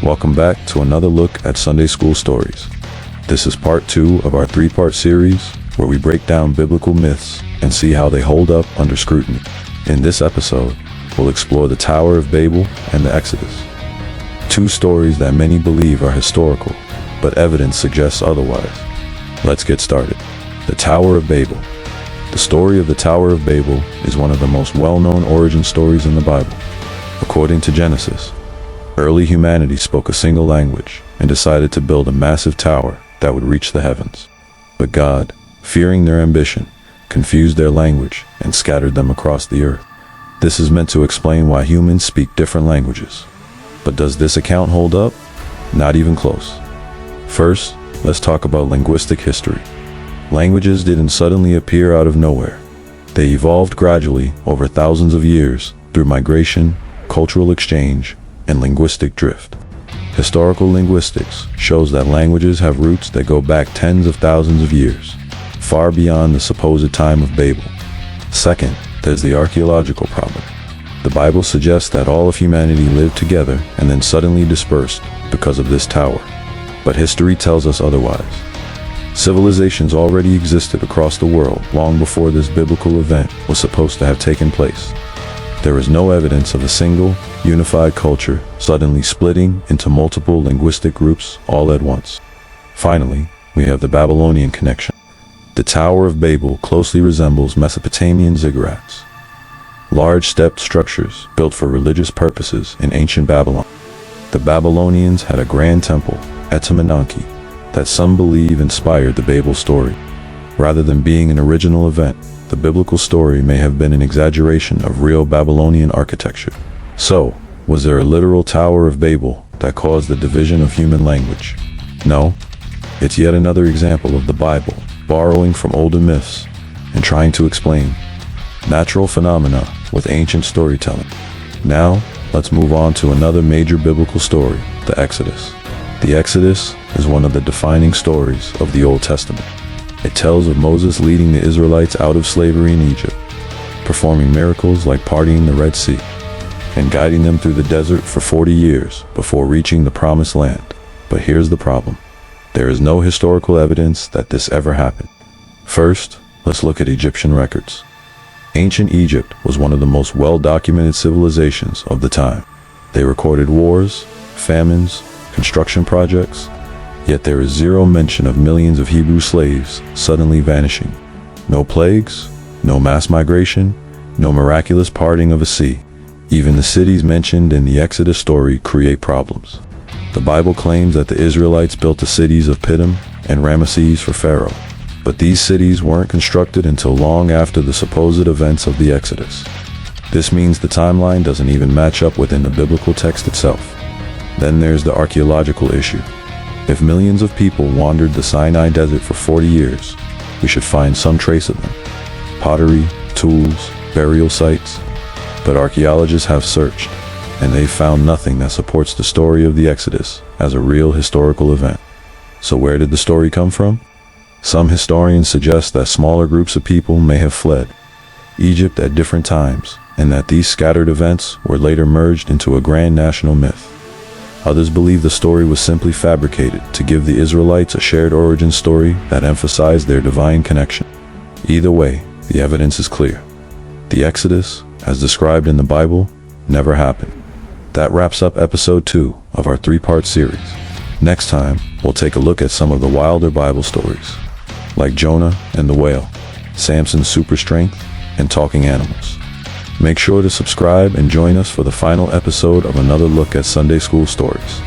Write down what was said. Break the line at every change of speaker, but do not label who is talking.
Welcome back to another look at Sunday School Stories. This is part 2 of our 3-part series where we break down biblical myths and see how they hold up under scrutiny. In this episode, we'll explore the Tower of Babel and the Exodus. 2 stories that many believe are historical, but evidence suggests otherwise. Let's get started. The Tower of Babel. The story of the Tower of Babel is one of the most well-known origin stories in the Bible. According to Genesis, early humanity spoke a single language and decided to build a massive tower that would reach the heavens. But God, fearing their ambition, confused their language and scattered them across the earth. This is meant to explain why humans speak different languages. But does this account hold up? Not even close. First, let's talk about linguistic history. Languages didn't suddenly appear out of nowhere. They evolved gradually over thousands of years through migration, cultural exchange, and linguistic drift. Historical linguistics shows that languages have roots that go back tens of thousands of years, far beyond the supposed time of Babel. Second, there's the archaeological problem. The Bible suggests that all of humanity lived together and then suddenly dispersed because of this tower. But history tells us otherwise. Civilizations already existed across the world long before this biblical event was supposed to have taken place. There is no evidence of a single, unified culture suddenly splitting into multiple linguistic groups all at once. Finally, we have the Babylonian connection. The Tower of Babel closely resembles Mesopotamian ziggurats, large stepped structures built for religious purposes in ancient Babylon. The Babylonians had a grand temple, Etemenanki, that some believe inspired the Babel story. Rather than being an original event, the biblical story may have been an exaggeration of real Babylonian architecture. So, was there a literal Tower of Babel that caused the division of human language? No. It's yet another example of the Bible borrowing from older myths and trying to explain natural phenomena with ancient storytelling. Now, let's move on to another major biblical story, the Exodus. The Exodus is one of the defining stories of the Old Testament. It tells of Moses leading the Israelites out of slavery in Egypt, performing miracles like parting the Red Sea, and guiding them through the desert for 40 years before reaching the Promised Land. But here's the problem. There is no historical evidence that this ever happened. First, let's look at Egyptian records. Ancient Egypt was one of the most well-documented civilizations of the time. They recorded wars, famines, construction projects, yet there is zero mention of millions of Hebrew slaves suddenly vanishing. No plagues, no mass migration, no miraculous parting of a sea. Even the cities mentioned in the Exodus story create problems. The Bible claims that the Israelites built the cities of Pithom and Ramesses for Pharaoh, but these cities weren't constructed until long after the supposed events of the Exodus. This means the timeline doesn't even match up within the biblical text itself. Then there's the archaeological issue. If millions of people wandered the Sinai desert for 40 years, we should find some trace of them. Pottery, tools, burial sites. But archaeologists have searched, and they've found nothing that supports the story of the Exodus as a real historical event. So where did the story come from? Some historians suggest that smaller groups of people may have fled Egypt at different times, and that these scattered events were later merged into a grand national myth. Others believe the story was simply fabricated to give the Israelites a shared origin story that emphasized their divine connection. Either way, the evidence is clear. The Exodus, as described in the Bible, never happened. That wraps up episode 2 of our 3-part series. Next time, we'll take a look at some of the wilder Bible stories, like Jonah and the whale, Samson's super strength, and talking animals. Make sure to subscribe and join us for the final episode of another look at Sunday School Stories.